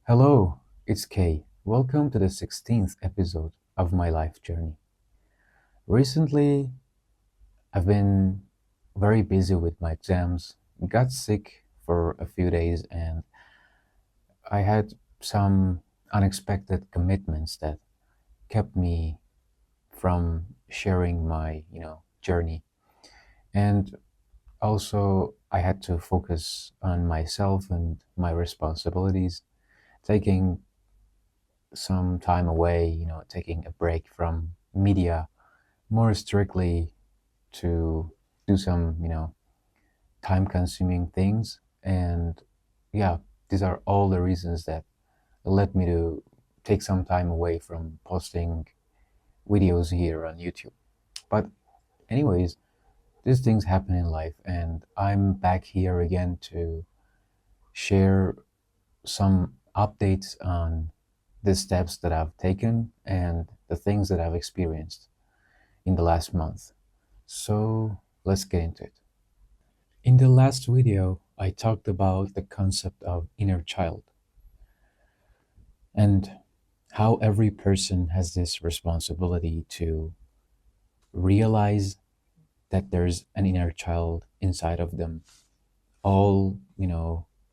Hello, it's Kay. Welcome to the 16th episode of my life journey. Recently, I've been very busy with my exams, got sick for a few days, and I had some unexpected commitments that kept me from sharing my, journey. And also, I had to focus on myself and my responsibilities, taking some time away, taking a break from media more strictly to do some, time consuming things. And yeah, these are all the reasons that led me to take some time away from posting videos here on YouTube. But, anyways, these things happen in life, and I'm back here again to share some updates on the steps that I've taken and the things that I've experienced in the last month. So let's get into it. In the last video, I talked about the concept of inner child and how every person has this responsibility to realize that there's an inner child inside of them all,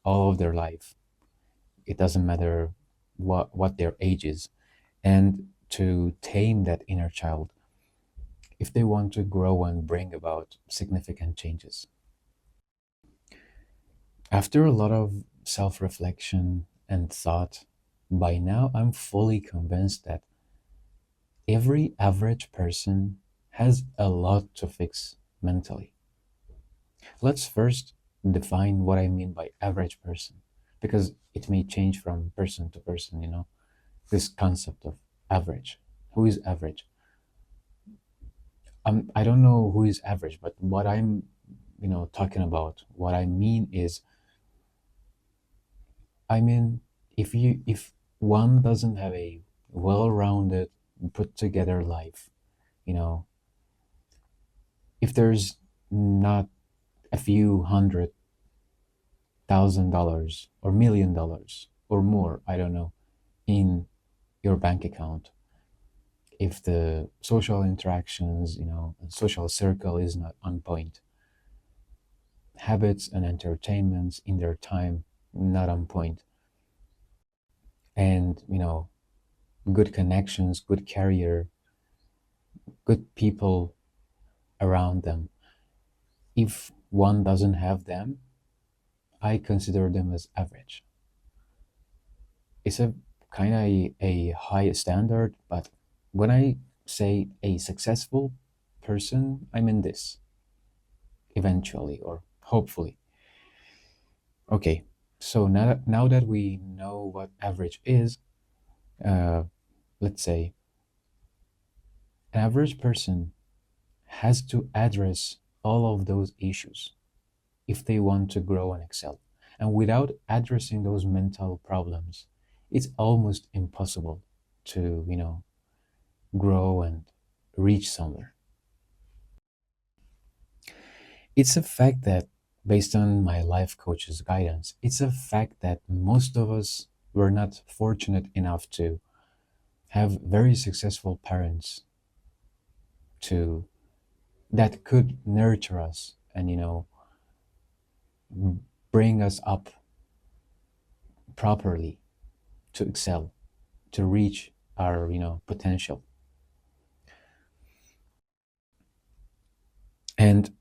all of their life. It doesn't matter what their age is. And to tame that inner child if they want to grow and bring about significant changes. After a lot of self reflection and thought, by now I'm fully convinced that every average person has a lot to fix mentally. Let's first define what I mean by average person, because it may change from person to person, this concept of average. Who is average? I don't know who is average, but what I'm, talking about, what I mean is I mean, if one doesn't have a well-rounded, put together life, you know, if there's not a few $100,000 or $1 million or more, I don't know, in your bank account, if the social interactions, social circle is not on point, habits and entertainments in their time not on point, and good connections, good career, good people around them. If one doesn't have them, I consider them as average. It's a kind of a high standard, but when I say a successful person, I mean this eventually or hopefully. Okay, so now that we know what average is, uh, let's say an average person has to address all of those issues if they want to grow and excel. And without addressing those mental problems, it's almost impossible to, grow and reach somewhere. It's a fact that, based on my life coach's guidance, it's a fact that most of us were not fortunate enough to have very successful parents to that could nurture us and bring us up properly to excel, to reach our potential. And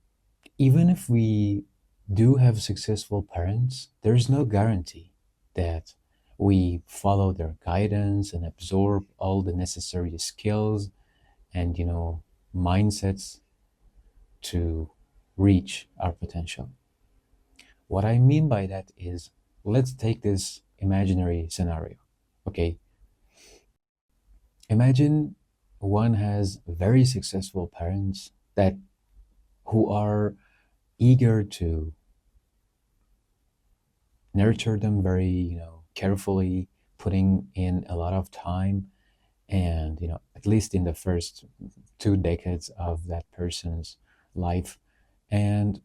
even if we do have successful parents, there's no guarantee that we follow their guidance and absorb all the necessary skills and mindsets to reach our potential. What I mean by that is, let's take this imaginary scenario. Okay, imagine one has very successful parents that who are eager to nurture them very, carefully, putting in a lot of time and, at least in the first 2 decades of that person's life. And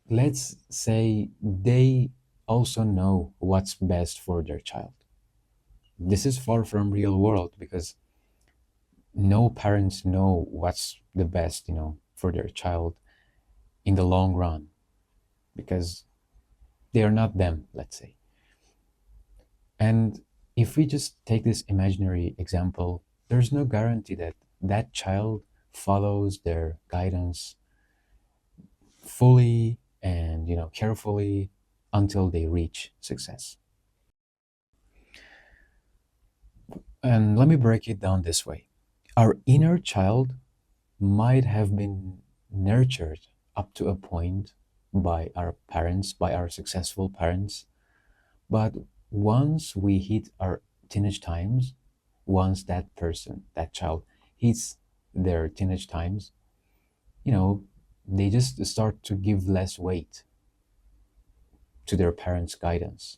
let's say they also know what's best for their child. This is far from real world because no parents know what's the best, for their child in the long run because they are not them, let's say. And if we just take this imaginary example, there's no guarantee that that child follows their guidance fully and carefully until they reach success. And let me break it down this way. Our inner child might have been nurtured up to a point by our parents, by our successful parents, but once we hit our teenage times, once that person, that child hits their teenage times, you know, they just start to give less weight to their parents' guidance.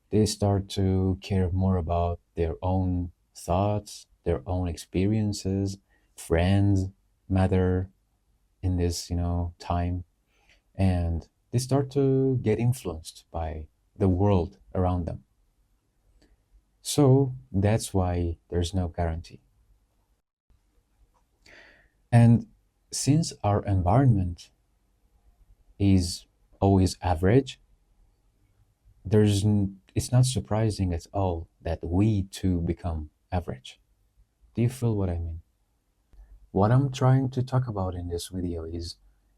They start to care more about their own thoughts, their own experiences, friends matter in this, time, and they start to get influenced by the world around them. So that's why there's no guarantee. And since our environment is always average, it's not surprising at all that we too become average. Do you feel what I mean? What I'm trying to talk about in this video is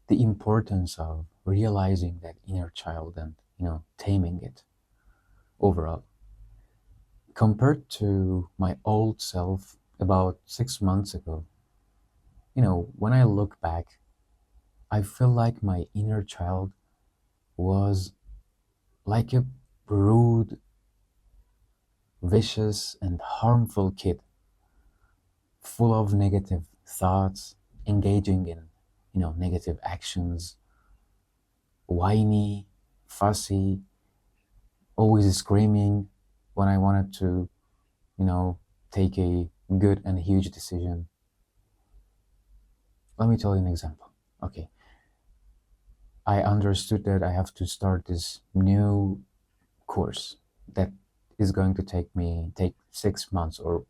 the importance of realizing that inner child and, taming it overall. Compared to my old self about 6 months ago, when I look back, I feel like my inner child was like a rude, vicious, and harmful kid, full of negative thoughts, engaging in, negative actions, whiny, fussy, always screaming when I wanted to, you know, take a good and huge decision. Let me tell you an example. Okay, I understood that I have to start this new course that is going to take 6 months or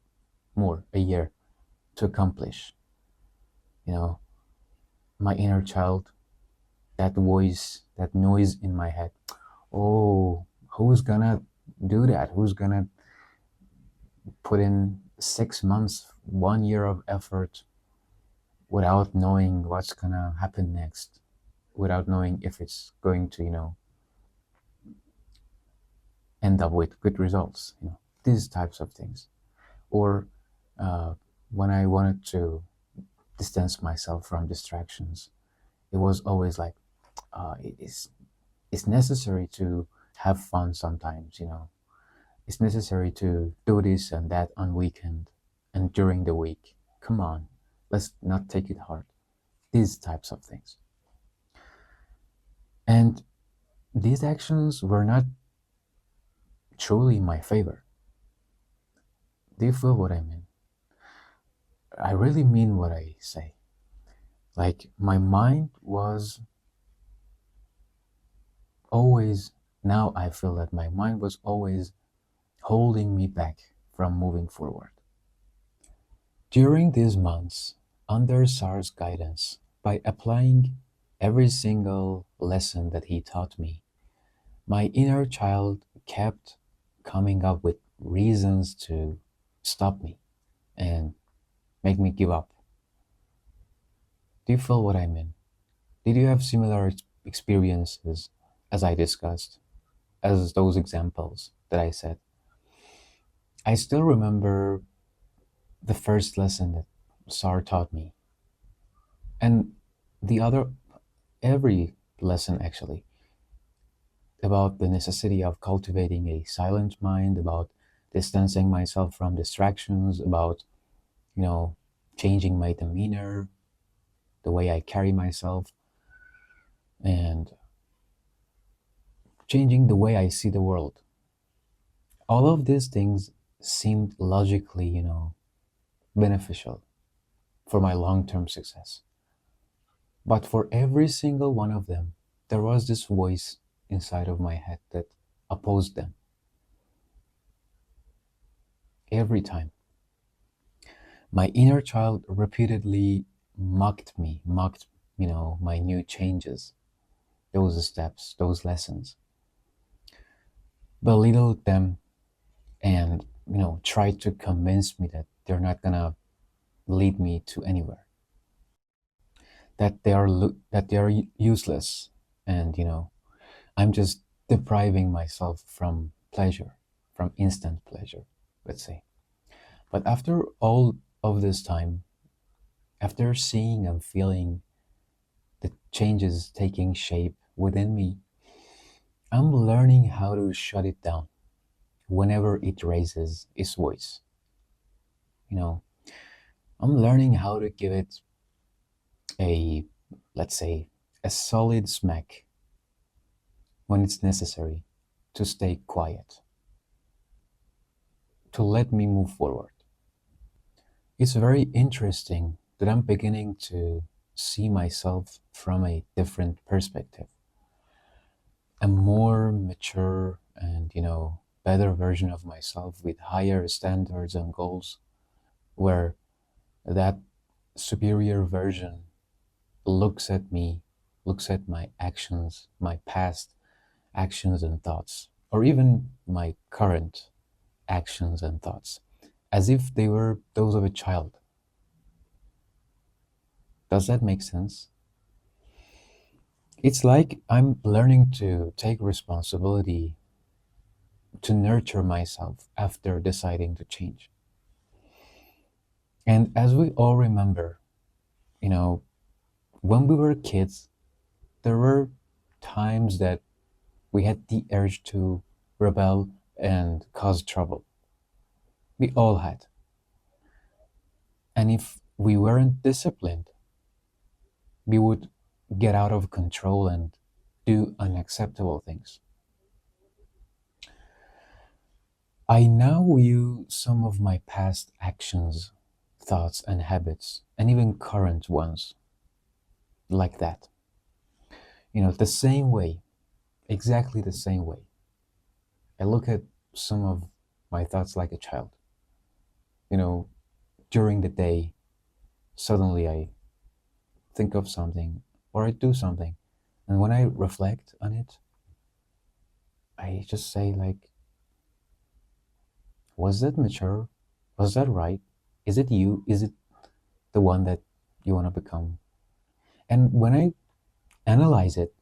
more, a year to accomplish. You know, my inner child, that voice, that noise in my head. Oh, who's gonna do that? Who's gonna put in 6 months, 1 year of effort without knowing what's gonna happen next, without knowing if it's going to, end up with good results, these types of things. Or uh, when I wanted to distance myself from distractions, it was always like, it's necessary to have fun sometimes, it's necessary to do this and that on weekend and during the week. Come on, let's not take it hard. These types of things. And these actions were not truly in my favor. Do you feel what I mean? I really mean what I say. Like, my mind was always, now I feel that my mind was always holding me back from moving forward. During these months, under Sar's guidance, by applying every single lesson that he taught me, my inner child kept coming up with reasons to stop me and make me give up. Do you feel what I mean? Did you have similar experiences as I discussed, as those examples that I said? I still remember the first lesson that Sar taught me, and the other, every lesson actually, about the necessity of cultivating a silent mind, about distancing myself from distractions, about, you know, changing my demeanor, the way I carry myself, and changing the way I see the world. All of these things seemed logically, beneficial for my long term success. But for every single one of them, there was this voice inside of my head that opposed them. every time. My inner child repeatedly mocked, my new changes, those steps, those lessons, belittled them, and, tried to convince me that they're not gonna lead me to anywhere, that they are useless, and, I'm just depriving myself from pleasure, from instant pleasure, let's say. But after all of this time, after seeing and feeling the changes taking shape within me, I'm learning how to shut it down whenever it raises its voice. You know, I'm learning how to give it a, let's say, a solid smack when it's necessary to stay quiet, to let me move forward. It's very interesting that I'm beginning to see myself from a different perspective, a more mature and, better version of myself with higher standards and goals, where that superior version looks at me, looks at my actions, my past actions and thoughts, or even my current actions and thoughts, as if they were those of a child. Does that make sense? It's like I'm learning to take responsibility to nurture myself after deciding to change. And as we all remember, you know, when we were kids, there were times that we had the urge to rebel and cause trouble. We all had. And if we weren't disciplined, we would get out of control and do unacceptable things. I now view some of my past actions, thoughts, and habits, and even current ones, like that. The same way, exactly the same way. I look at some of my thoughts like a child. You know, during the day, suddenly I think of something or I do something. And when I reflect on it, I just say, like, was that mature? Was that right? Is it you? Is it the one that you want to become? And when I analyze it,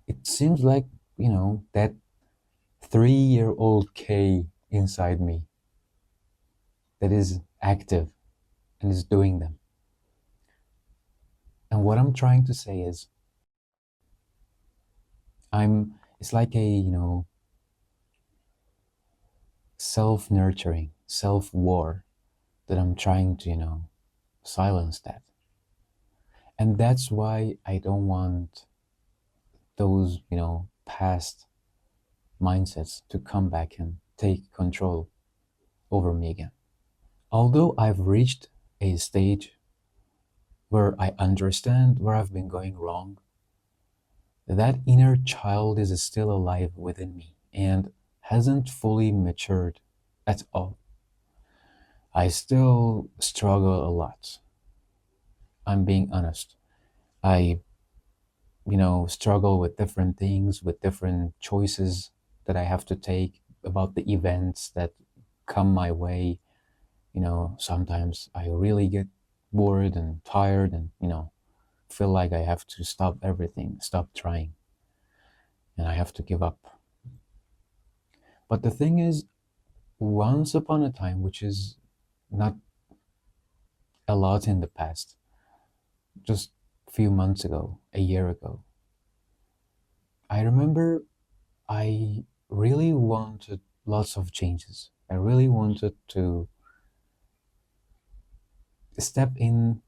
it seems like, that 3-year old K inside me that is active and is doing them. And what I'm trying to say is, it's like a, self nurturing, self war that I'm trying to, silence that. And that's why I don't want those, past mindsets to come back and take control over me again. Although I've reached a stage where I understand where I've been going wrong, that inner child is still alive within me and hasn't fully matured at all. I still struggle a lot. I'm being honest. I, struggle with different things, with different choices that I have to take about the events that come my way. Sometimes I really get bored and tired and, feel like I have to stop everything, stop trying, and I have to give up. But the thing is, once upon a time, which is not a lot in the past, just a few months ago, a year ago, I remember I really wanted lots of changes. I really wanted to step in,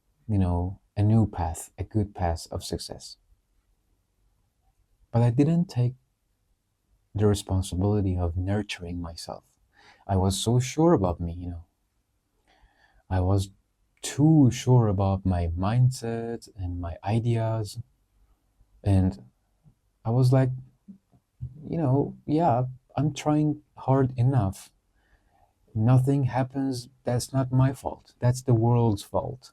a new path, a good path of success. But I didn't take the responsibility of nurturing myself. I was so sure about me, I was too sure about my mindset and my ideas. And I was like, yeah, I'm trying hard enough. Nothing happens, that's not my fault. That's the world's fault.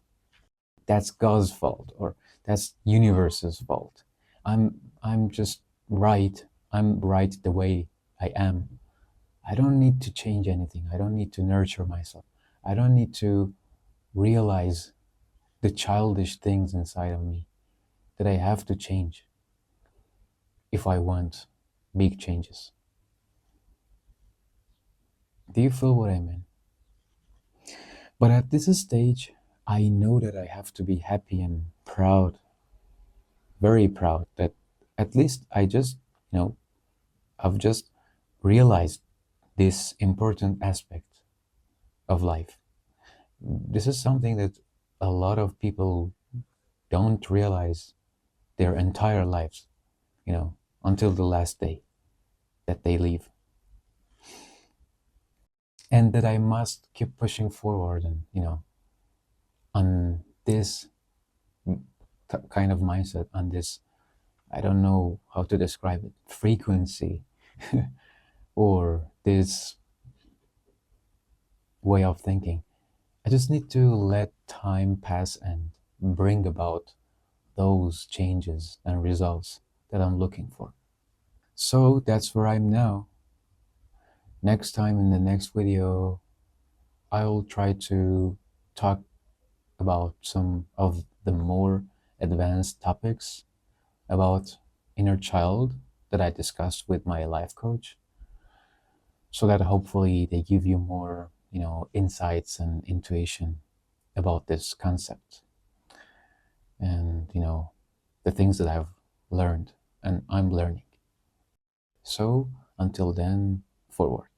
That's God's fault, or that's universe's fault. I'm just right. I'm right the way I am. I don't need to change anything. I don't need to nurture myself. I don't need to realize the childish things inside of me that I have to change if I want big changes. Do you feel what I mean? But at this stage, I know that I have to be happy and proud, very proud that at least I've just realized this important aspect of life. This is something that a lot of people don't realize their entire lives, until the last day that they leave. And that I must keep pushing forward and, on this kind of mindset, on this, I don't know how to describe it, frequency, or this way of thinking. I just need to let time pass and bring about those changes and results that I'm looking for. So that's where I'm now. Next time in the next video, I'll try to talk about some of the more advanced topics about inner child that I discussed with my life coach, so that hopefully they give you more, insights and intuition about this concept and, the things that I've learned and I'm learning. So until then, forward.